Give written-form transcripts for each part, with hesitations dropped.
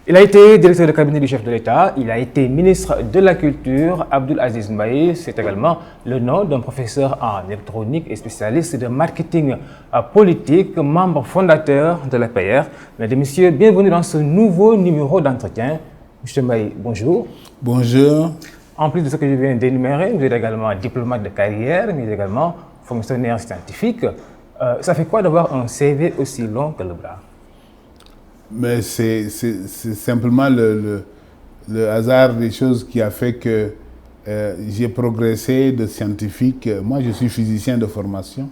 Il a été directeur de cabinet du chef de l'État, il a été ministre de la Culture. Abdoul Aziz Mbaye, c'est également le nom d'un professeur en électronique et spécialiste de marketing politique, membre fondateur de l'APR. Mesdames et messieurs, bienvenue dans ce nouveau numéro d'entretien. Monsieur Mbaye, bonjour. Bonjour. En plus de ce que je viens d'énumérer, vous êtes également diplomate de carrière, mais également fonctionnaire scientifique. Ça fait quoi d'avoir un CV aussi long que le bras? Mais c'est simplement le hasard des choses qui a fait que j'ai progressé de scientifique. Moi, je suis physicien de formation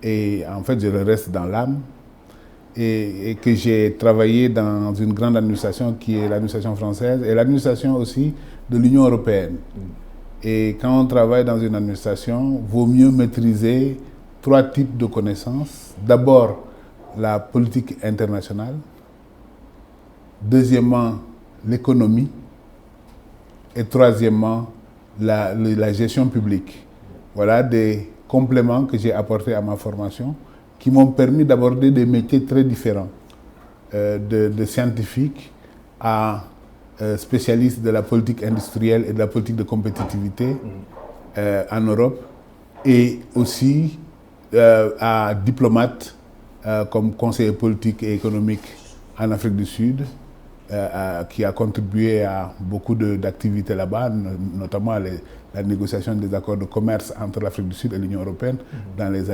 et en fait, je le reste dans l'âme. Et que j'ai travaillé dans une grande administration qui est l'administration française et l'administration aussi de l'Union européenne. Et quand on travaille dans une administration, il vaut mieux maîtriser 3 types de connaissances. D'abord, la politique internationale. Deuxièmement, l'économie. Et troisièmement, la gestion publique. Voilà des compléments que j'ai apportés à ma formation qui m'ont permis d'aborder des métiers très différents, de scientifique à spécialiste de la politique industrielle et de la politique de compétitivité en Europe, et aussi à diplomate comme conseiller politique et économique en Afrique du Sud, qui a contribué à beaucoup d'activités là-bas, notamment la négociation des accords de commerce entre l'Afrique du Sud et l'Union européenne dans les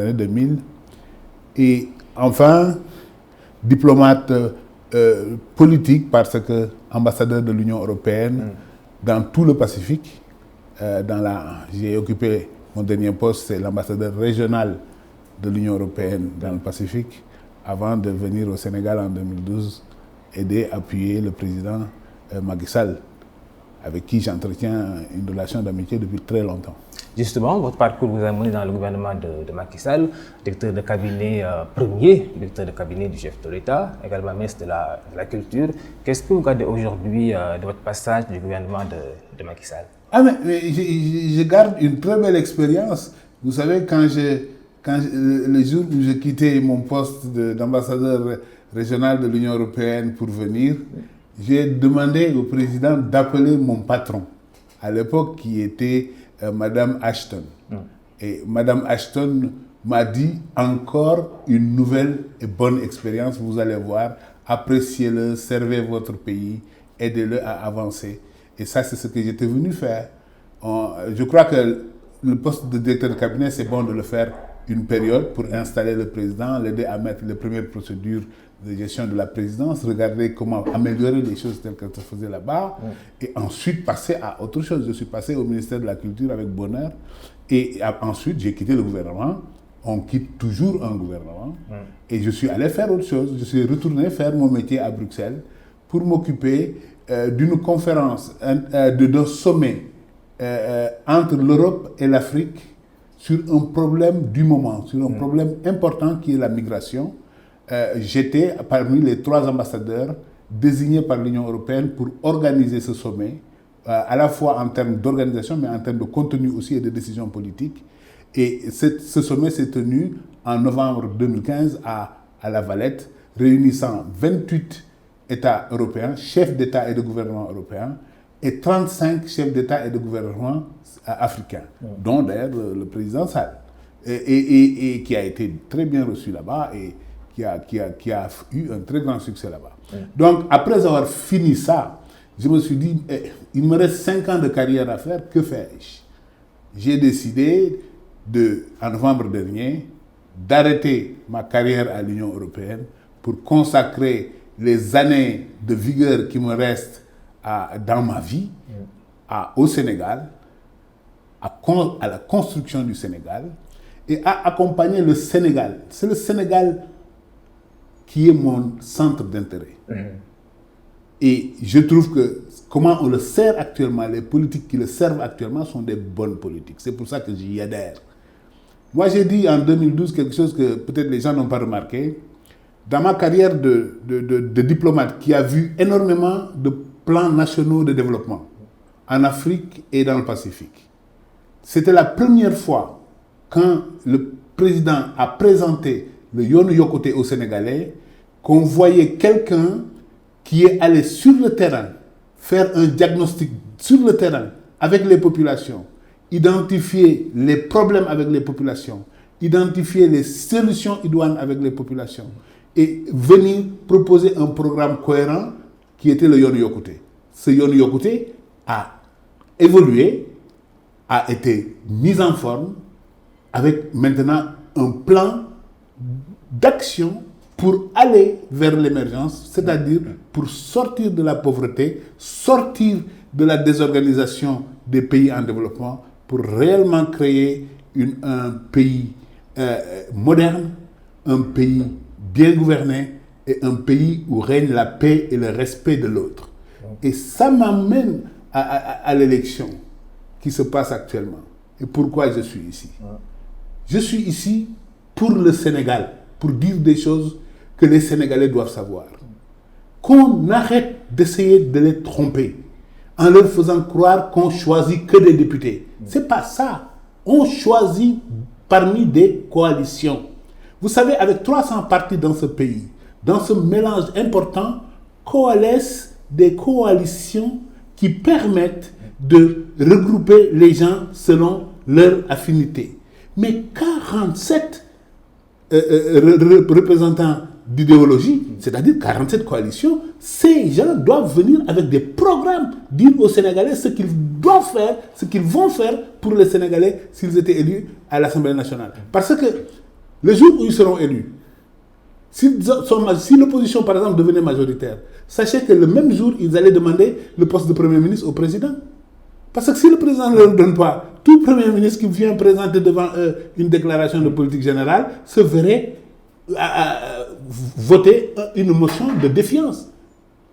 années 2000. Et enfin, diplomate politique parce que ambassadeur de l'Union européenne dans tout le Pacifique. J'ai occupé mon dernier poste, c'est l'ambassadeur régional de l'Union européenne dans le Pacifique, avant de venir au Sénégal en 2012, appuyer le président Macky Sall, avec qui j'entretiens une relation d'amitié depuis très longtemps. Justement, votre parcours vous a mené dans le gouvernement de Macky Sall, directeur de cabinet premier, directeur de cabinet du chef de l'État, également ministre de la Culture. Qu'est-ce que vous gardez aujourd'hui de votre passage du gouvernement de Macky Sall? Mais je garde une très belle expérience. Vous savez, le jour où j'ai quitté mon poste d'ambassadeur régional de l'Union européenne pour venir, j'ai demandé au président d'appeler mon patron, à l'époque qui était Madame Ashton. Et Madame Ashton m'a dit encore une nouvelle et bonne expérience, vous allez voir, appréciez-le, servez votre pays, aidez-le à avancer. Et ça, c'est ce que j'étais venu faire. Je crois que le poste de directeur de cabinet, c'est bon de le faire une période pour installer le président, l'aider à mettre les premières procédures de gestion de la présidence, regarder comment améliorer les choses telles qu'elles se faisaient là-bas, et ensuite passer à autre chose. Je suis passé au ministère de la Culture avec bonheur, et ensuite j'ai quitté le gouvernement. On quitte toujours un gouvernement, et je suis allé faire autre chose. Je suis retourné faire mon métier à Bruxelles pour m'occuper d'une conférence, d'un sommet entre l'Europe et l'Afrique sur un problème du moment, sur un problème important qui est la migration. J'étais parmi les 3 ambassadeurs désignés par l'Union européenne pour organiser ce sommet, à la fois en termes d'organisation, mais en termes de contenu aussi et de décisions politiques. Et ce sommet s'est tenu en novembre 2015 à La Valette, réunissant 28 États européens, chefs d'État et de gouvernement européens, et 35 chefs d'État et de gouvernement africains, dont d'ailleurs le président Sall, et qui a été très bien reçu là-bas et qui a eu un très grand succès là-bas. Donc, après avoir fini ça, je me suis dit, il me reste 5 ans de carrière à faire, que fais-je? J'ai décidé, en novembre dernier, d'arrêter ma carrière à l'Union européenne pour consacrer les années de vigueur qui me restent dans ma vie au Sénégal, à la construction du Sénégal, et à accompagner le Sénégal. C'est le Sénégal qui est mon centre d'intérêt. Et je trouve que comment on le sert actuellement, les politiques qui le servent actuellement sont des bonnes politiques. C'est pour ça que j'y adhère. Moi, j'ai dit en 2012 quelque chose que peut-être les gens n'ont pas remarqué. Dans ma carrière de diplomate qui a vu énormément de plans nationaux de développement en Afrique et dans le Pacifique, c'était la première fois quand le président a présenté le Yoonu Yokkute aux Sénégalais qu'on voyait quelqu'un qui est allé sur le terrain, faire un diagnostic sur le terrain avec les populations, identifier les problèmes avec les populations, identifier les solutions idoines avec les populations et venir proposer un programme cohérent qui était le Yoonu Yokkute. Ce Yoonu Yokkute a évolué, a été mis en forme avec maintenant un plan d'action pour aller vers l'émergence, c'est-à-dire pour sortir de la pauvreté, sortir de la désorganisation des pays en développement, pour réellement créer un pays moderne, un pays bien gouverné et un pays où règne la paix et le respect de l'autre. Et ça m'amène à l'élection qui se passe actuellement. Et pourquoi je suis ici? Je suis ici pour le Sénégal, pour dire des choses que les Sénégalais doivent savoir. Qu'on arrête d'essayer de les tromper en leur faisant croire qu'on choisit que des députés. C'est pas ça. On choisit parmi des coalitions. Vous savez, avec 300 partis dans ce pays, dans ce mélange important, coalescent des coalitions qui permettent de regrouper les gens selon leur affinité. Mais 47 représentants d'idéologie, c'est-à-dire 47 coalitions, ces gens doivent venir avec des programmes, dire aux Sénégalais ce qu'ils doivent faire, ce qu'ils vont faire pour les Sénégalais s'ils étaient élus à l'Assemblée nationale. Parce que le jour où ils seront élus, si l'opposition, par exemple, devenait majoritaire, sachez que le même jour, ils allaient demander le poste de Premier ministre au président. Parce que si le président ne leur donne pas, tout Premier ministre qui vient présenter devant eux une déclaration de politique générale se verrait voter une motion de défiance.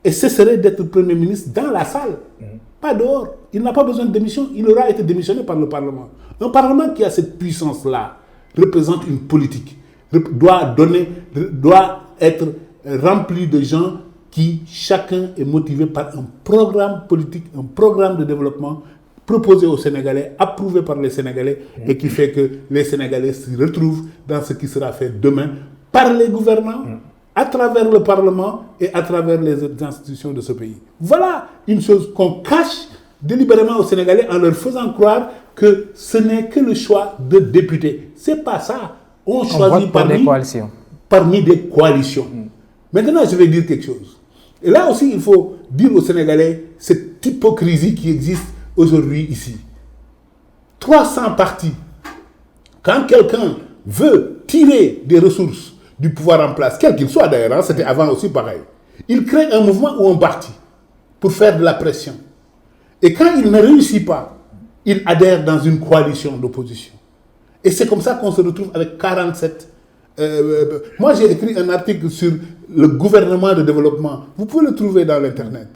Et cesserait d'être Premier ministre dans la salle, pas dehors. Il n'a pas besoin de démission, il aura été démissionné par le Parlement. Un Parlement qui a cette puissance-là représente une politique, doit être rempli de gens qui, chacun est motivé par un programme politique, un programme de développement proposé aux Sénégalais, approuvé par les Sénégalais, et qui fait que les Sénégalais se retrouvent dans ce qui sera fait demain par les gouvernants, à travers le Parlement et à travers les institutions de ce pays. Voilà une chose qu'on cache délibérément aux Sénégalais en leur faisant croire que ce n'est que le choix de députés. C'est pas ça. On choisit parmi des coalitions. Maintenant, je vais dire quelque chose. Et là aussi, il faut dire aux Sénégalais cette hypocrisie qui existe aujourd'hui ici. 300 partis. Quand quelqu'un veut tirer des ressources du pouvoir en place, quel qu'il soit d'ailleurs, c'était avant aussi pareil, il crée un mouvement ou un parti pour faire de la pression. Et quand il ne réussit pas, il adhère dans une coalition d'opposition. Et c'est comme ça qu'on se retrouve avec 47. Moi, j'ai écrit un article sur le gouvernement de développement. Vous pouvez le trouver dans l'Internet.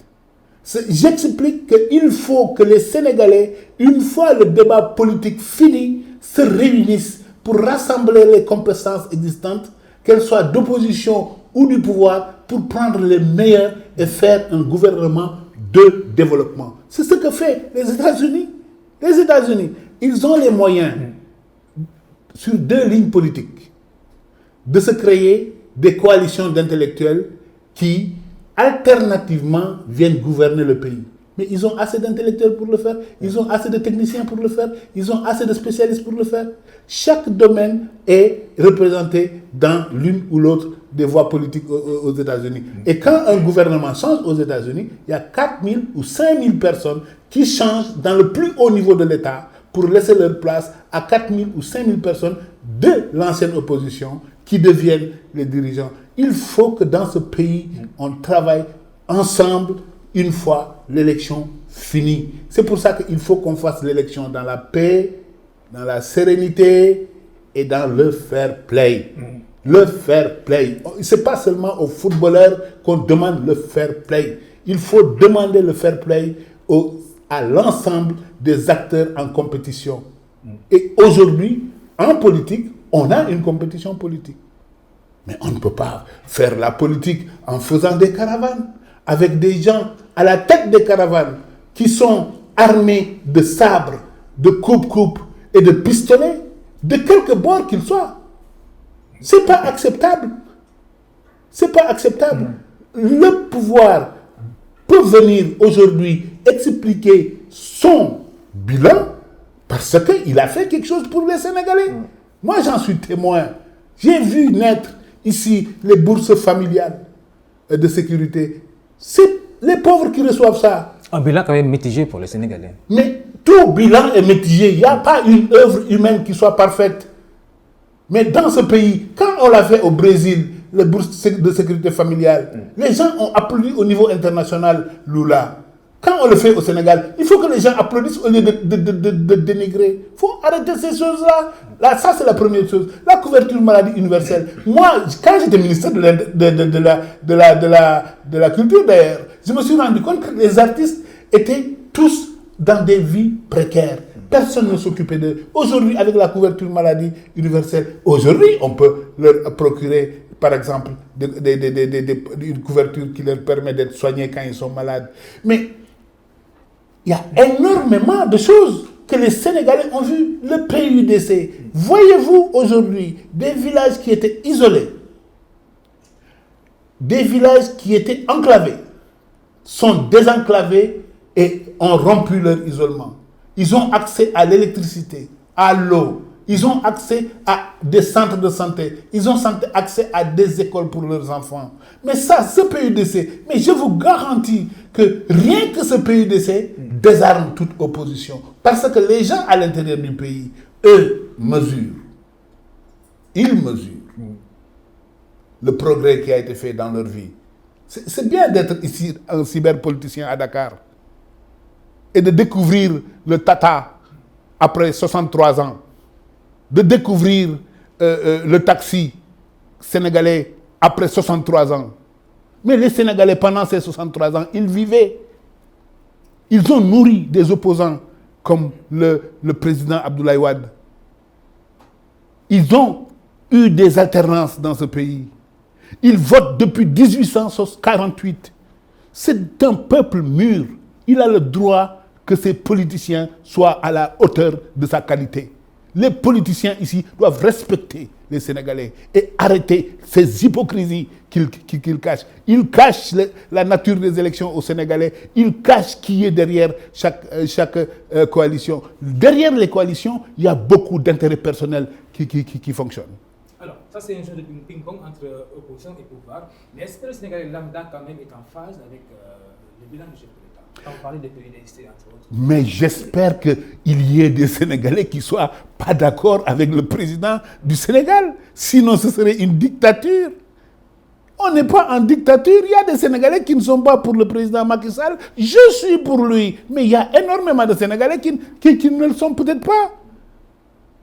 J'explique qu'il faut que les Sénégalais, une fois le débat politique fini, se réunissent pour rassembler les compétences existantes, qu'elles soient d'opposition ou du pouvoir, pour prendre les meilleurs et faire un gouvernement de développement. C'est ce que fait les États-Unis. Les États-Unis, ils ont les moyens, sur 2 lignes politiques, de se créer des coalitions d'intellectuels qui, alternativement, viennent gouverner le pays. Mais ils ont assez d'intellectuels pour le faire, ils ont assez de techniciens pour le faire, ils ont assez de spécialistes pour le faire. Chaque domaine est représenté dans l'une ou l'autre des voies politiques aux États-Unis. Et quand un gouvernement change aux États-Unis, il y a 4 000 ou 5 000 personnes qui changent dans le plus haut niveau de l'État pour laisser leur place à 4 000 ou 5 000 personnes de l'ancienne opposition qui deviennent les dirigeants. Il faut que dans ce pays, on travaille ensemble une fois l'élection finie. C'est pour ça qu'il faut qu'on fasse l'élection dans la paix, dans la sérénité et dans le fair play. Le fair play. Ce n'est pas seulement aux footballeurs qu'on demande le fair play. Il faut demander le fair play à l'ensemble des acteurs en compétition. Et aujourd'hui, en politique, on a une compétition politique. Mais on ne peut pas faire la politique en faisant des caravanes, avec des gens à la tête des caravanes qui sont armés de sabres, de coupe-coupe et de pistolets, de quelque bord qu'ils soient. C'est pas acceptable. C'est pas acceptable. le pouvoir peut venir aujourd'hui expliquer son bilan parce qu'il a fait quelque chose pour les Sénégalais. Moi, j'en suis témoin. J'ai vu naître ici les bourses familiales de sécurité. C'est les pauvres qui reçoivent ça. Un bilan quand même mitigé pour les Sénégalais. Mais tout bilan est mitigé. Il n'y a pas une œuvre humaine qui soit parfaite. Mais dans ce pays, quand on l'a fait au Brésil, les bourses de sécurité familiale, les gens ont applaudi au niveau international Lula. Quand on le fait au Sénégal, il faut que les gens applaudissent au lieu de dénigrer. Il faut arrêter ces choses-là. Là, ça, c'est la première chose. La couverture maladie universelle. Moi, quand j'étais ministre de la culture, d'ailleurs, je me suis rendu compte que les artistes étaient tous dans des vies précaires. Personne ne s'occupait d'eux. Aujourd'hui, avec la couverture maladie universelle, aujourd'hui, on peut leur procurer, par exemple, une couverture qui leur permet d'être soignés quand ils sont malades. Mais il y a énormément de choses que les Sénégalais ont vues. Le PUDC. Voyez-vous aujourd'hui des villages qui étaient isolés, des villages qui étaient enclavés, sont désenclavés et ont rompu leur isolement. Ils ont accès à l'électricité, à l'eau. Ils ont accès à des centres de santé. Ils ont accès à des écoles pour leurs enfants. Mais ça, ce PUDC, mais je vous garantis que rien que ce PUDC désarme toute opposition. Parce que les gens à l'intérieur du pays, eux, mesurent. Ils mesurent le progrès qui a été fait dans leur vie. C'est bien d'être ici un cyberpoliticien à Dakar et de découvrir le Tata après 63 ans. De découvrir le taxi sénégalais après 63 ans. Mais les Sénégalais, pendant ces 63 ans, ils vivaient. Ils ont nourri des opposants comme le président Abdoulaye Wade. Ils ont eu des alternances dans ce pays. Ils votent depuis 1848. C'est un peuple mûr. Il a le droit que ces politiciens soient à la hauteur de sa qualité. Les politiciens ici doivent respecter les Sénégalais et arrêter ces hypocrisies qu'ils cachent. Ils cachent la nature des élections aux Sénégalais. Ils cachent qui est derrière chaque coalition. Derrière les coalitions, il y a beaucoup d'intérêts personnels qui fonctionnent. Alors, ça c'est un jeu de ping-pong entre opposition et pouvoir. Mais est-ce que le Sénégalais lambda quand même est en phase avec le bilan du chef de l'État? On parlait de PUDC entre autres. Mais j'espère qu'il y ait des Sénégalais qui ne soient pas d'accord avec le président du Sénégal. Sinon, ce serait une dictature. On n'est pas en dictature. Il y a des Sénégalais qui ne sont pas pour le président Macky Sall. Je suis pour lui. Mais il y a énormément de Sénégalais qui ne le sont peut-être pas.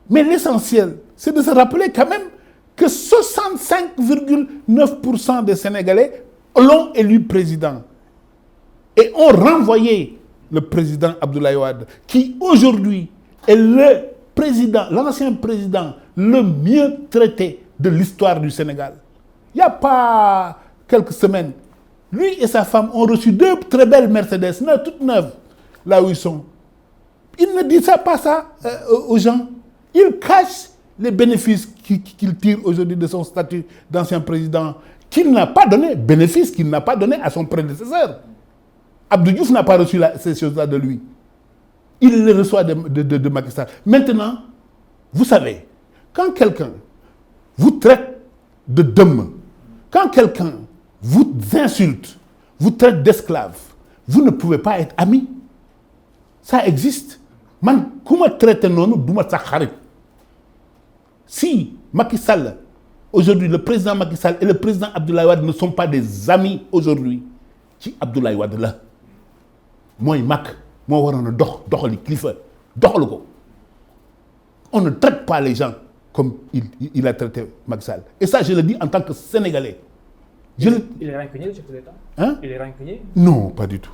Mais l'essentiel, c'est de se rappeler quand même que 65,9% des Sénégalais l'ont élu président. Et ont renvoyé le président Abdoulaye Wade, qui aujourd'hui est l'ancien président le mieux traité de l'histoire du Sénégal. Il n'y a pas quelques semaines, lui et sa femme ont reçu 2 très belles Mercedes, toutes neuves, là où ils sont. Il ne dit pas ça aux gens. Il cache les bénéfices qu'il tire aujourd'hui de son statut d'ancien président, qu'il n'a pas donné, bénéfices qu'il n'a pas donné à son prédécesseur. Abdou Diouf n'a pas reçu ces choses-là de lui. Il les reçoit de Macky Sall. Maintenant, vous savez, quand quelqu'un vous traite de dëmm, quand quelqu'un vous insulte, vous traite d'esclave, vous ne pouvez pas être amis. Ça existe. Man, comment traiter non, douma sa xarit. Si Macky Sall, aujourd'hui, le président Macky Sall et le président Abdoulaye Wade ne sont pas des amis aujourd'hui, ci Abdoulaye Wade là. Moi, Mac, moi, on ne traite pas les gens comme il a traité Macky Sall. Et ça, je le dis en tant que Sénégalais. Il est rancunier, le chef de l'État? Hein? Il est rancunier? Non, pas du tout.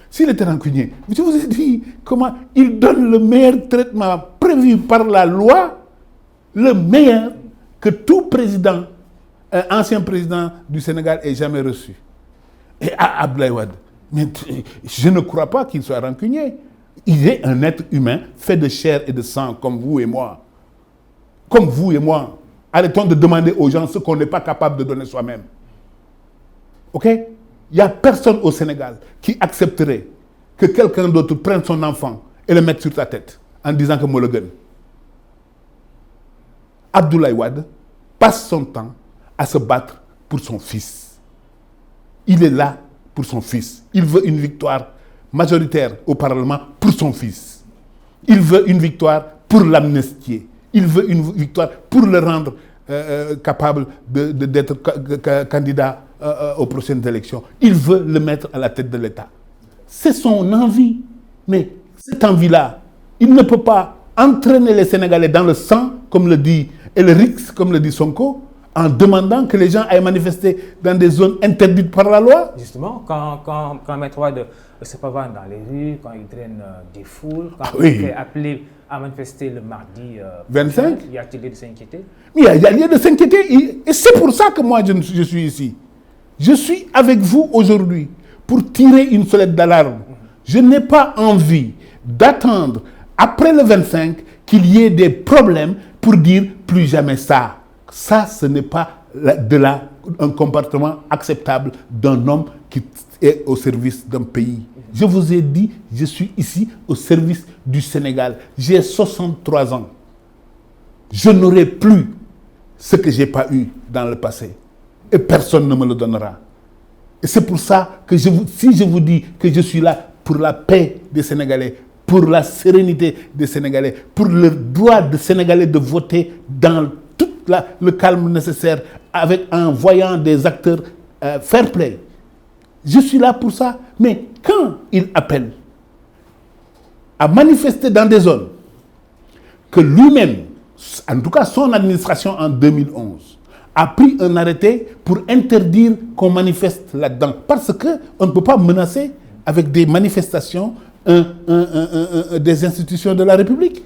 S'il était rancunier, je vous ai dit comment il donne le meilleur traitement prévu par la loi, le meilleur que tout président, ancien président du Sénégal ait jamais reçu. Et à Abdoulaye Wade. Mais je ne crois pas qu'il soit rancunier. Il est un être humain fait de chair et de sang comme vous et moi. Comme vous et moi. Arrêtons de demander aux gens ce qu'on n'est pas capable de donner soi-même. OK? il n'y a personne au Sénégal qui accepterait que quelqu'un d'autre prenne son enfant et le mette sur sa tête en disant que moi le gagne. Abdoulaye Wade passe son temps à se battre pour son fils. Il est là pour son fils. Il veut une victoire majoritaire au Parlement pour son fils. Il veut une victoire pour l'amnistier. Il veut une victoire pour le rendre capable d'être candidat aux prochaines élections. Il veut le mettre à la tête de l'État. C'est son envie. Mais cette envie-là, il ne peut pas entraîner les Sénégalais dans le sang, comme le dit, et le RIX, comme le dit Sonko, en demandant que les gens aillent manifester dans des zones interdites par la loi. Justement, quand Maître Wade se pavane dans les rues, quand il traîne des foules, quand il est appelé à manifester le mardi 25, il y a-t-il lieu de s'inquiéter? Il y a lieu de s'inquiéter. Et c'est pour ça que moi, je suis ici. Je suis avec vous aujourd'hui pour tirer une sonnette d'alarme. Je n'ai pas envie d'attendre après le 25 qu'il y ait des problèmes pour dire plus jamais ça. Ça, ce n'est pas un comportement acceptable d'un homme qui est au service d'un pays. Je vous ai dit, je suis ici au service du Sénégal. J'ai 63 ans. Je n'aurai plus ce que je n'ai pas eu dans le passé. Et personne ne me le donnera. Et c'est pour ça que si je vous dis que je suis là pour la paix des Sénégalais, pour la sérénité des Sénégalais, pour le droit des Sénégalais de voter dans tout le calme nécessaire, en voyant des acteurs fair play. Je suis là pour ça. Mais quand il appelle à manifester dans des zones que lui-même, en tout cas son administration en 2011, a pris un arrêté pour interdire qu'on manifeste là-dedans. Parce qu'on ne peut pas menacer avec des manifestations des institutions de la République.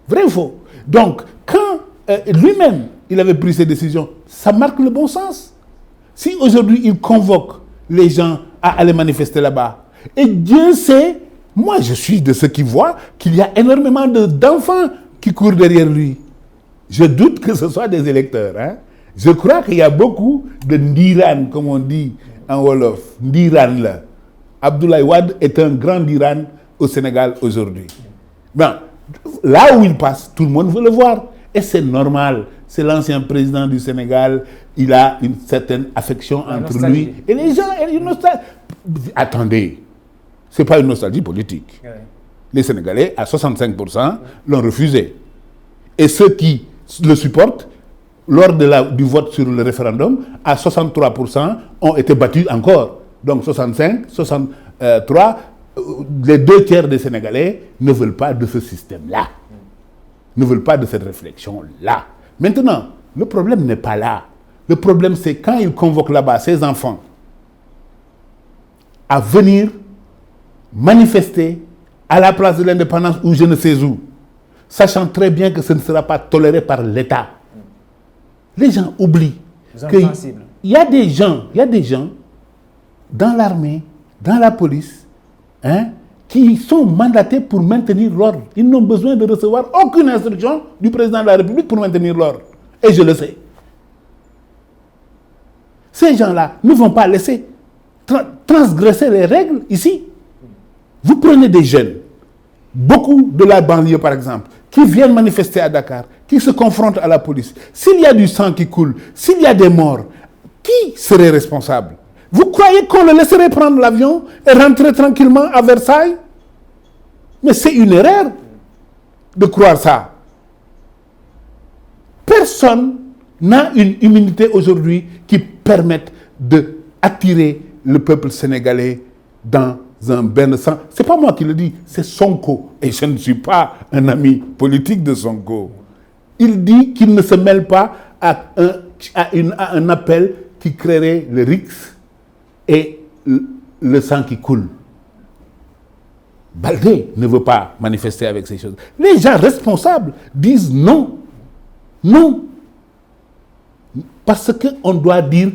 Vrai ou faux? Donc, quand lui-même, il avait pris ces décisions, ça marque le bon sens. Si aujourd'hui, il convoque les gens à aller manifester là-bas, et Dieu sait, moi je suis de ceux qui voient qu'il y a énormément d'enfants qui courent derrière lui. Je doute que ce soit des électeurs. Hein? Je crois qu'il y a beaucoup de Ndiran, comme on dit en Wolof. Ndiran là. Abdoulaye Wade est un grand Ndiran au Sénégal aujourd'hui. Ben, là où il passe, tout le monde veut le voir. Et c'est normal. C'est l'ancien président du Sénégal. Il a une certaine affection entre lui et les gens. Une nostalgie. Attendez, ce n'est pas une nostalgie politique. Ouais. Les Sénégalais, à 65%, l'ont refusé. Et ceux qui le supportent, lors du vote sur le référendum, à 63%, ont été battus encore. Donc 65, 63, les 2/3 des Sénégalais ne veulent pas de ce système-là. Ne veulent pas de cette réflexion-là. Maintenant, le problème n'est pas là. Le problème, c'est quand il convoque là-bas ses enfants à venir manifester à la place de l'indépendance ou je ne sais où, sachant très bien que ce ne sera pas toléré par l'État. Les gens oublient qu'il y a des gens dans l'armée, dans la police, hein, qui sont mandatés pour maintenir l'ordre. Ils n'ont besoin de recevoir aucune instruction du président de la République pour maintenir l'ordre. Et je le sais. Ces gens-là ne vont pas laisser transgresser les règles ici. Vous prenez des jeunes, beaucoup de la banlieue par exemple, qui viennent manifester à Dakar, qui se confrontent à la police. S'il y a du sang qui coule, s'il y a des morts, qui serait responsable? Vous croyez qu'on le laisserait prendre l'avion et rentrer tranquillement à Versailles? Mais c'est une erreur de croire ça. Personne n'a une immunité aujourd'hui qui permette d'attirer le peuple sénégalais dans un bain de sang. Ce n'est pas moi qui le dis, c'est Sonko. Et je ne suis pas un ami politique de Sonko. Il dit qu'il ne se mêle pas à un appel qui créerait le RIX et le sang qui coule. Baldé ne veut pas manifester avec ces choses. Les gens responsables disent non. Non. Parce qu'on doit dire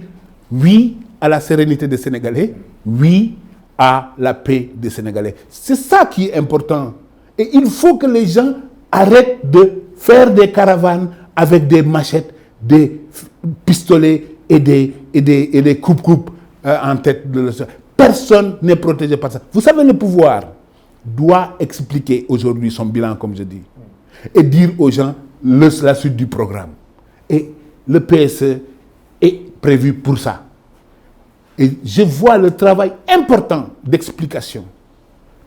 oui à la sérénité des Sénégalais, oui à la paix des Sénégalais. C'est ça qui est important. Et il faut que les gens arrêtent de faire des caravanes avec des machettes, des pistolets et des coupes-coupes en tête de l'État. Personne n'est protégé par ça. Vous savez, le pouvoir doit expliquer aujourd'hui son bilan, comme je dis, et dire aux gens la suite du programme. Et le PSE est prévu pour ça. Et je vois le travail important d'explication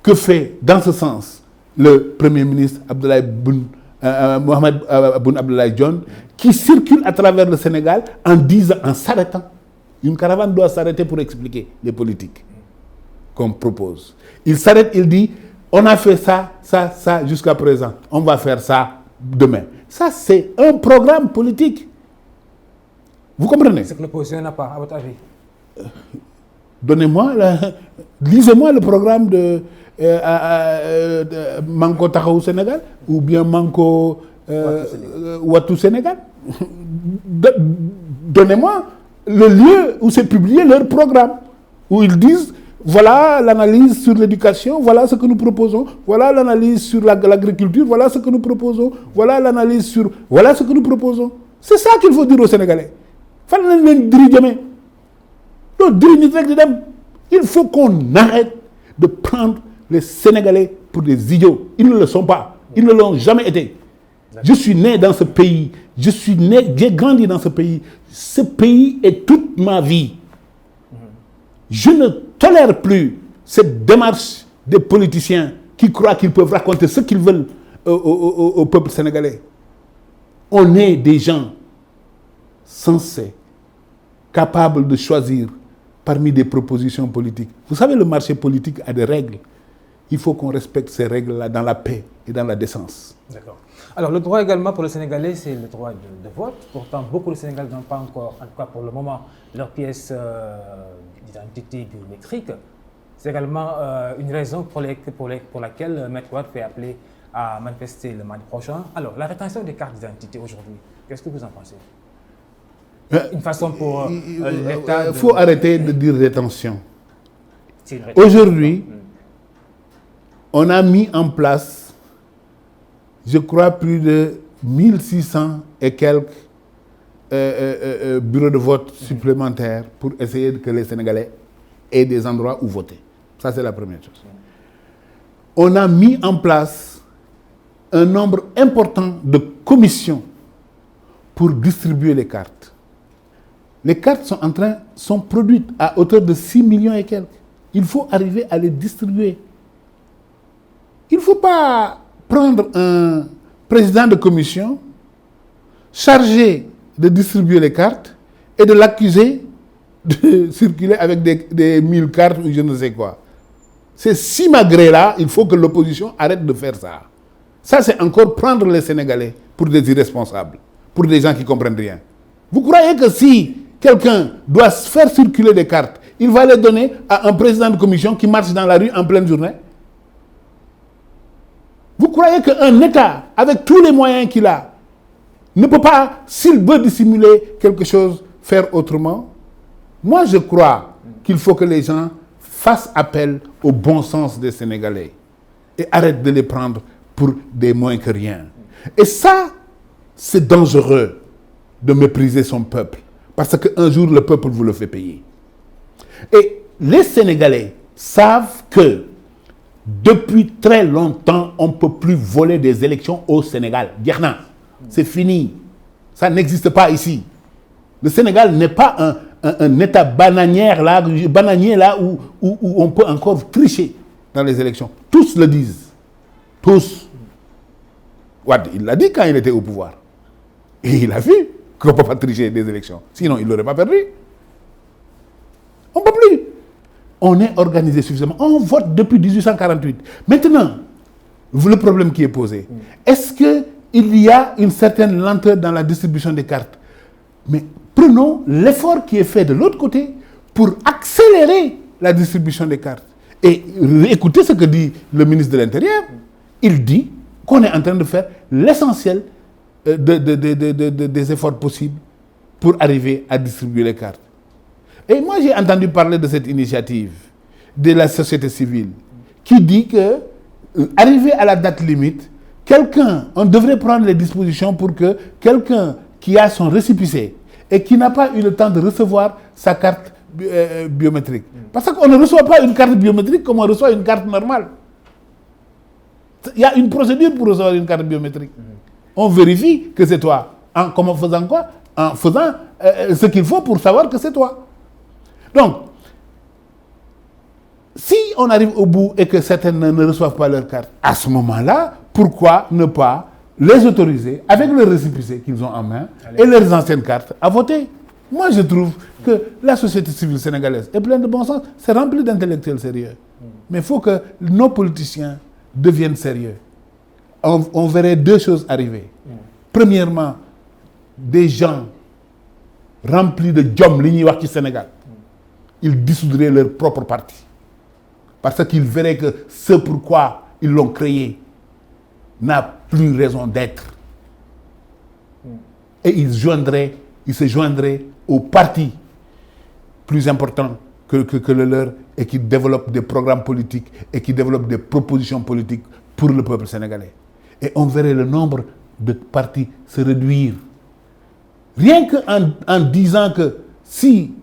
que fait, dans ce sens, le Premier ministre Mohamed Boun Abdallah Dionne, qui circule à travers le Sénégal en s'arrêtant. Une caravane doit s'arrêter pour expliquer les politiques qu'on propose. Il s'arrête, il dit, on a fait ça jusqu'à présent. On va faire ça demain. Ça, c'est un programme politique. Vous comprenez? C'est que l'opposition n'a pas, à votre avis. Lisez-moi le programme de Manko Taxawu Sénégal ou bien Manko Wattu Sénégal. Donnez-moi le lieu où c'est publié leur programme, où ils disent voilà l'analyse sur l'éducation, voilà ce que nous proposons, voilà l'analyse sur l'agriculture, voilà ce que nous proposons, voilà l'analyse sur... Voilà ce que nous proposons. C'est ça qu'il faut dire aux Sénégalais. Il faut qu'on arrête de prendre les Sénégalais pour des idiots. Ils ne le sont pas. Ils ne l'ont jamais été. Je suis né dans ce pays. J'ai grandi dans ce pays. Ce pays est toute ma vie. Je ne tolère plus cette démarche des politiciens qui croient qu'ils peuvent raconter ce qu'ils veulent au peuple sénégalais. On est des gens sensés, capables de choisir parmi des propositions politiques. Vous savez, le marché politique a des règles. Il faut qu'on respecte ces règles-là dans la paix et dans la décence. D'accord. Alors, le droit également pour le Sénégalais, c'est le droit de vote. Pourtant, beaucoup de Sénégalais n'ont pas encore, en tout cas pour le moment, leur pièce d'identité biométrique. C'est également une raison pour laquelle Maître Wade fait appeler à manifester le mardi prochain. Alors, la rétention des cartes d'identité aujourd'hui, qu'est-ce que vous en pensez? Une façon pour l'État... Il faut arrêter de dire rétention. Aujourd'hui, on a mis en place, je crois, plus de 1600 et quelques bureaux de vote supplémentaires pour essayer que les Sénégalais aient des endroits où voter. Ça, c'est la première chose. On a mis en place un nombre important de commissions pour distribuer les cartes. Les cartes sont produites à hauteur de 6 millions et quelques. Il faut arriver à les distribuer. Il ne faut pas prendre un président de commission chargé de distribuer les cartes et de l'accuser de circuler avec des 1000 cartes ou je ne sais quoi. Ces simagrées-là, il faut que l'opposition arrête de faire ça. Ça, c'est encore prendre les Sénégalais pour des irresponsables, pour des gens qui ne comprennent rien. Vous croyez que si quelqu'un doit faire circuler des cartes, il va les donner à un président de commission qui marche dans la rue en pleine journée? Vous croyez qu'un État, avec tous les moyens qu'il a, ne peut pas, s'il veut dissimuler quelque chose, faire autrement? Moi, je crois qu'il faut que les gens fassent appel au bon sens des Sénégalais et arrêtent de les prendre pour des moins que rien. Et ça, c'est dangereux de mépriser son peuple, parce qu'un jour, le peuple vous le fait payer. Et les Sénégalais savent que depuis très longtemps, on ne peut plus voler des élections au Sénégal. Diarna, c'est fini. Ça n'existe pas ici. Le Sénégal n'est pas un État bananier là où on peut encore tricher dans les élections. Tous le disent. Tous. Wade, il l'a dit quand il était au pouvoir. Et il a vu qu'on ne peut pas tricher des élections. Sinon, il ne l'aurait pas perdu. On ne peut plus. On est organisé suffisamment. On vote depuis 1848. Maintenant, le problème qui est posé, est-ce qu'il y a une certaine lenteur dans la distribution des cartes? Mais prenons l'effort qui est fait de l'autre côté pour accélérer la distribution des cartes. Et écoutez ce que dit le ministre de l'Intérieur. Il dit qu'on est en train de faire l'essentiel des efforts possibles pour arriver à distribuer les cartes. Et moi, j'ai entendu parler de cette initiative de la société civile qui dit que, arrivé à la date limite, on devrait prendre les dispositions pour que quelqu'un qui a son récépissé et qui n'a pas eu le temps de recevoir sa carte biométrique. Parce qu'on ne reçoit pas une carte biométrique comme on reçoit une carte normale. Il y a une procédure pour recevoir une carte biométrique. On vérifie que c'est toi. En faisant quoi? En faisant ce qu'il faut pour savoir que c'est toi. Donc, si on arrive au bout et que certains ne reçoivent pas leur carte, à ce moment-là, pourquoi ne pas les autoriser, avec le récépissé qu'ils ont en main et leurs anciennes cartes, à voter? Moi, je trouve que la société civile sénégalaise est pleine de bon sens. C'est rempli d'intellectuels sérieux. Mais il faut que nos politiciens deviennent sérieux. On verrait deux choses arriver. Premièrement, des gens remplis de djom, li ñuy wax ci Sénégal, ils dissoudraient leur propre parti. Parce qu'ils verraient que ce pourquoi ils l'ont créé n'a plus raison d'être. Et ils se joindraient au parti plus important que le leur et qui développe des programmes politiques et qui développe des propositions politiques pour le peuple sénégalais. Et on verrait le nombre de partis se réduire. Rien qu'en disant que si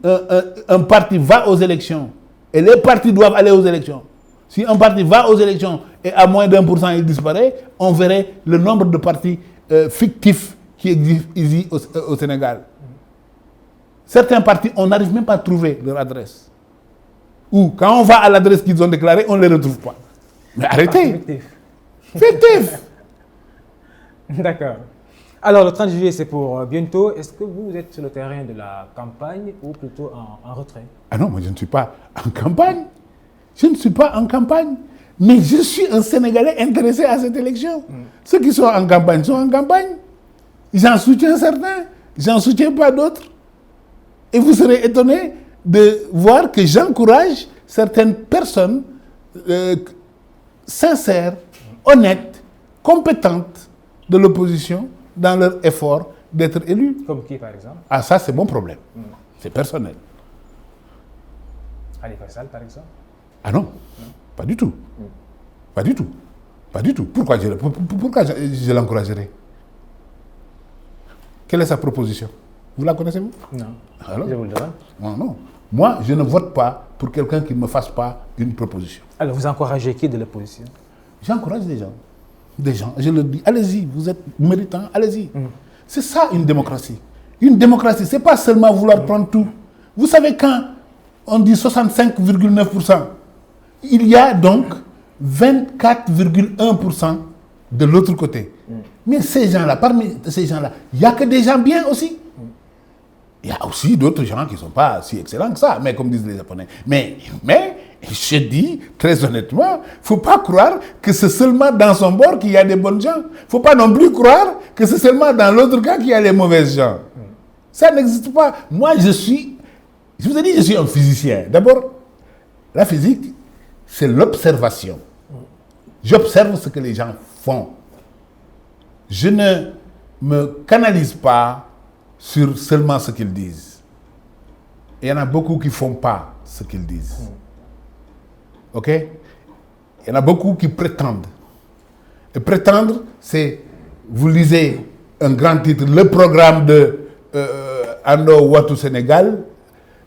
un parti va aux élections, et les partis doivent aller aux élections, si un parti va aux élections et à moins d'1% il disparaît, on verrait le nombre de partis fictifs qui existent ici au Sénégal. Certains partis, on n'arrive même pas à trouver leur adresse. Ou quand on va à l'adresse qu'ils ont déclarée, on ne les retrouve pas. Mais arrêtez. Fictif. D'accord. Alors, le 30 juillet, c'est pour bientôt. Est-ce que vous êtes sur le terrain de la campagne ou plutôt en retrait? Ah non, moi je ne suis pas en campagne. Je ne suis pas en campagne. Mais je suis un Sénégalais intéressé à cette élection. Ceux qui sont en campagne sont en campagne. J'en soutiens certains, j'en soutiens pas d'autres. Et vous serez étonné de voir que j'encourage certaines personnes sincères, honnêtes, compétentes de l'opposition dans leur effort d'être élus. Comme qui, par exemple? Ah, ça, c'est mon problème. C'est personnel. Khalifa Sall, par exemple? Ah non, pas du tout. Pas du tout. Pas du tout. Pourquoi je l'encouragerais? Quelle est sa proposition? Vous la connaissez, vous? Non. Alors? Je vous le demande. Non, non. Moi, je ne vote pas pour quelqu'un qui ne me fasse pas une proposition. Alors, vous encouragez qui de l'opposition? J'encourage des gens. Des gens, je leur dis, allez-y, vous êtes méritants, allez-y. C'est ça une démocratie. Une démocratie, ce n'est pas seulement vouloir prendre tout. Vous savez, quand on dit 65,9%, il y a donc 24,1% de l'autre côté. Mais ces gens-là, parmi ces gens-là, il n'y a que des gens bien aussi. Il y a aussi d'autres gens qui ne sont pas si excellents que ça, mais comme disent les Japonais. Mais je dis très honnêtement, il ne faut pas croire que c'est seulement dans son bord qu'il y a des bonnes gens. Il ne faut pas non plus croire que c'est seulement dans l'autre cas qu'il y a les mauvaises gens. Ça n'existe pas. Moi, je vous ai dit, je suis un physicien. D'abord, la physique, c'est l'observation. J'observe ce que les gens font. Je ne me canalise pas sur seulement ce qu'ils disent. Il y en a beaucoup qui ne font pas ce qu'ils disent. OK? Il y en a beaucoup qui prétendent. Et prétendre, c'est, vous lisez un grand titre, le programme de Ando Ouattou Sénégal,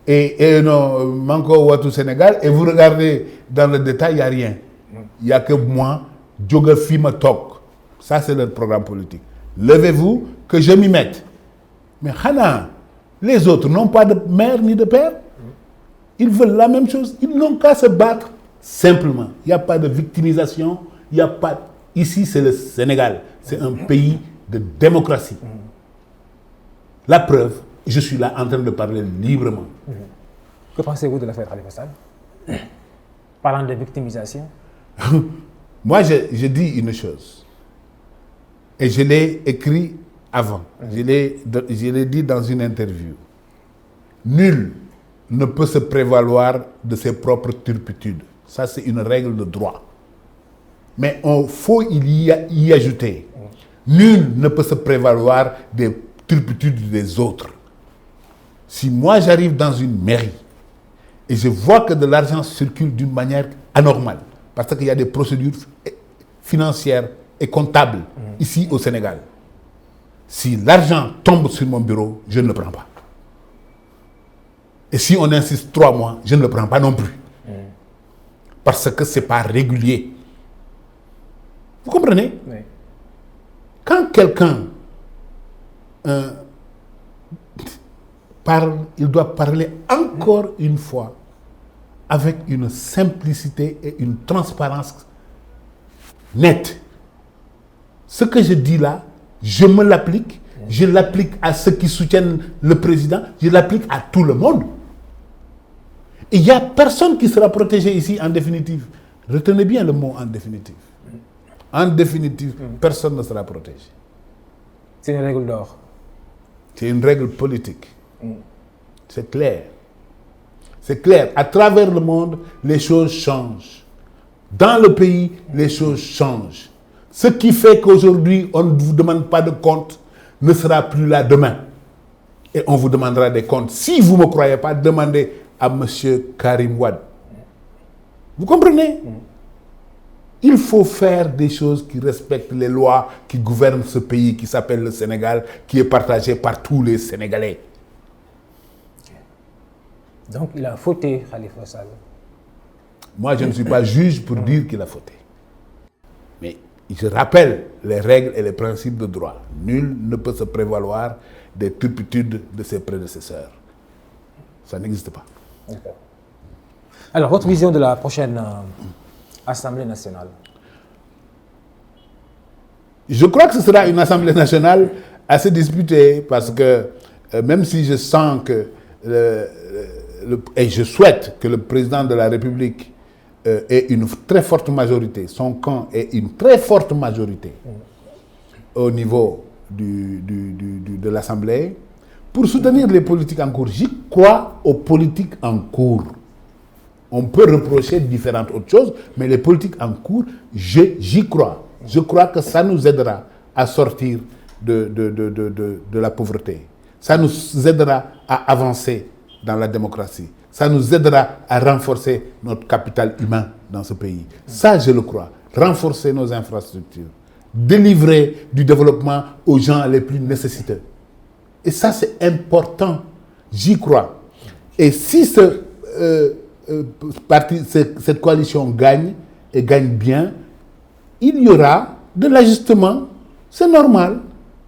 et non, Manko Ouattou Sénégal, et vous regardez dans le détail, il n'y a rien. Il n'y a que moi, Djogafi Matok. Ça, c'est leur programme politique. Levez-vous, que je m'y mette. Mais Hana, les autres n'ont pas de mère ni de père. Ils veulent la même chose. Ils n'ont qu'à se battre simplement. Il n'y a pas de victimisation. Il n'y a pas... Ici, c'est le Sénégal. C'est un pays de démocratie. La preuve, je suis là en train de parler librement. Que pensez-vous de l'affaire Khalifa Sall? Parlant de victimisation. Moi, je dis une chose. Et je l'ai écrit avant. Je l'ai dit dans une interview. Nul ne peut se prévaloir de ses propres turpitudes. Ça, c'est une règle de droit. Mais il faut y ajouter. Nul ne peut se prévaloir des turpitudes des autres. Si moi, j'arrive dans une mairie et je vois que de l'argent circule d'une manière anormale, parce qu'il y a des procédures financières et comptables ici au Sénégal, si l'argent tombe sur mon bureau, je ne le prends pas. Et si on insiste 3 mois, je ne le prends pas non plus. Parce que ce n'est pas régulier. Vous comprenez? Oui. Quand quelqu'un parle, il doit parler encore une fois avec une simplicité et une transparence nette. Ce que je dis là, je me l'applique, je l'applique à ceux qui soutiennent le président, je l'applique à tout le monde. Et il n'y a personne qui sera protégé ici en définitive. Retenez bien le mot en définitive. En définitive, personne ne sera protégé. C'est une règle d'or. C'est une règle politique. C'est clair. C'est clair. À travers le monde, les choses changent. Dans le pays, les choses changent. Ce qui fait qu'aujourd'hui, on ne vous demande pas de compte ne sera plus là demain. Et on vous demandera des comptes. Si vous ne me croyez pas, demandez à M. Karim Wade. Vous comprenez? Il faut faire des choses qui respectent les lois qui gouvernent ce pays qui s'appelle le Sénégal, qui est partagé par tous les Sénégalais. Donc il a fauté, Khalifa Sall. Moi, je ne suis pas juge pour dire qu'il a fauté. Mais je rappelle les règles et les principes de droit. Nul ne peut se prévaloir des turpitudes de ses prédécesseurs. Ça n'existe pas. D'accord. Alors, votre vision de la prochaine Assemblée nationale? Je crois que ce sera une Assemblée nationale assez disputée parce que même si je sens que et je souhaite que le président de la République ait une très forte majorité, son camp ait une très forte majorité au niveau de l'Assemblée, pour soutenir les politiques en cours. J'y crois aux politiques en cours. On peut reprocher différentes autres choses, mais les politiques en cours, j'y crois. Je crois que ça nous aidera à sortir de la pauvreté. Ça nous aidera à avancer dans la démocratie. Ça nous aidera à renforcer notre capital humain dans ce pays. Ça, je le crois. Renforcer nos infrastructures. Délivrer du développement aux gens les plus nécessiteux. Et ça, c'est important. J'y crois. Et si cette coalition gagne, et gagne bien, il y aura de l'ajustement. C'est normal.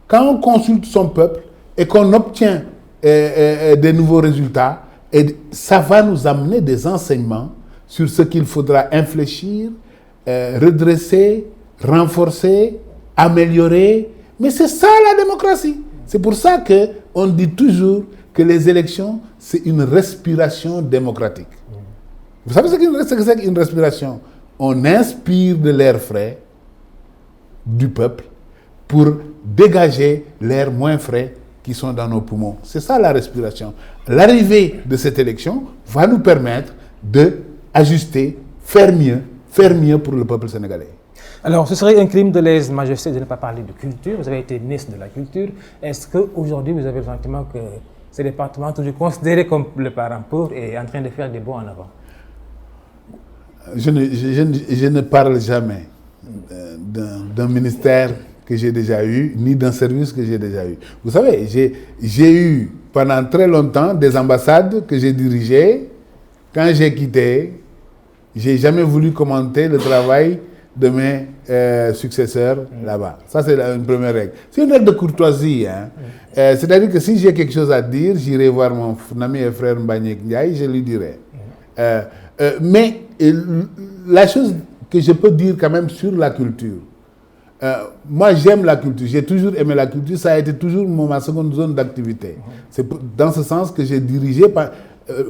Quand on consulte son peuple et qu'on obtient des nouveaux résultats, et ça va nous amener des enseignements sur ce qu'il faudra infléchir, redresser, renforcer, améliorer. Mais c'est ça la démocratie. C'est pour ça qu'on dit toujours que les élections, c'est une respiration démocratique. Vous savez ce que c'est qu'une respiration? On inspire de l'air frais du peuple pour dégager l'air moins frais qui sont dans nos poumons. C'est ça la respiration. L'arrivée de cette élection va nous permettre d'ajuster, faire mieux pour le peuple sénégalais. Alors, ce serait un crime de lèse-majesté de ne pas parler de culture. Vous avez été ministre de la Culture. Est-ce qu'aujourd'hui, vous avez le sentiment que ce département, toujours considéré comme le parent pauvre, est en train de faire des bons en avant? Je ne parle jamais d'un ministère que j'ai déjà eu, ni d'un service que j'ai déjà eu. Vous savez, j'ai eu pendant très longtemps des ambassades que j'ai dirigées. Quand j'ai quitté, je n'ai jamais voulu commenter le travail de mes successeurs là-bas. Ça, c'est une première règle. C'est une règle de courtoisie. Hein. C'est-à-dire que si j'ai quelque chose à dire, j'irai voir mon ami et frère Mbagnick Ndiaye, je lui dirai. Mais la chose que je peux dire quand même sur la culture, moi j'aime la culture, j'ai toujours aimé la culture, ça a été toujours ma seconde zone d'activité. C'est dans ce sens que j'ai dirigé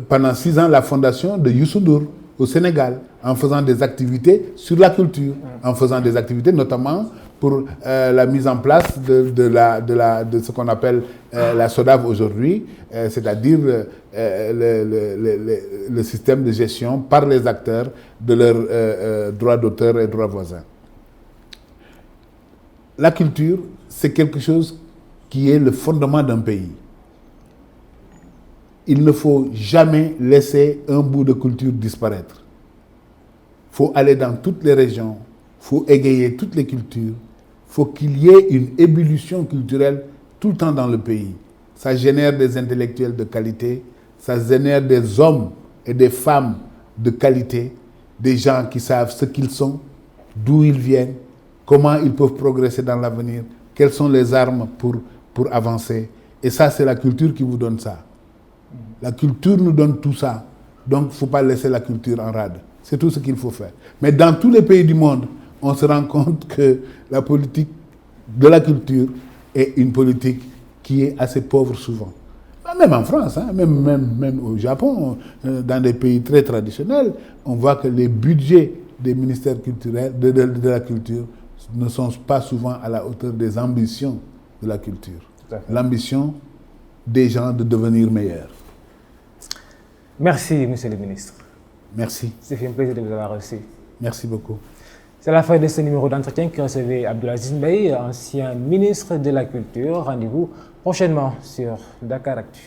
pendant 6 ans la fondation de Youssou Ndour au Sénégal, en faisant des activités sur la culture, en faisant des activités notamment pour la mise en place de ce qu'on appelle la SODAV aujourd'hui, c'est-à-dire le système de gestion par les acteurs de leurs droits d'auteur et droits voisins. La culture, c'est quelque chose qui est le fondement d'un pays. Il ne faut jamais laisser un bout de culture disparaître. Il faut aller dans toutes les régions, il faut égayer toutes les cultures, il faut qu'il y ait une ébullition culturelle tout le temps dans le pays. Ça génère des intellectuels de qualité, ça génère des hommes et des femmes de qualité, des gens qui savent ce qu'ils sont, d'où ils viennent, comment ils peuvent progresser dans l'avenir, quelles sont les armes pour avancer. Et ça, c'est la culture qui vous donne ça. La culture nous donne tout ça. Donc, il ne faut pas laisser la culture en rade. C'est tout ce qu'il faut faire. Mais dans tous les pays du monde, on se rend compte que la politique de la culture est une politique qui est assez pauvre souvent. Même en France, hein, même au Japon, dans des pays très traditionnels, on voit que les budgets des ministères culturels, de la culture, ne sont pas souvent à la hauteur des ambitions de la culture. L'ambition des gens de devenir meilleurs. Merci, monsieur le ministre. Merci. C'est un plaisir de vous avoir reçu. Merci beaucoup. C'est la fin de ce numéro d'entretien qui recevait Abdoul Aziz Mbaye, ancien ministre de la Culture. Rendez-vous prochainement sur Dakaractu.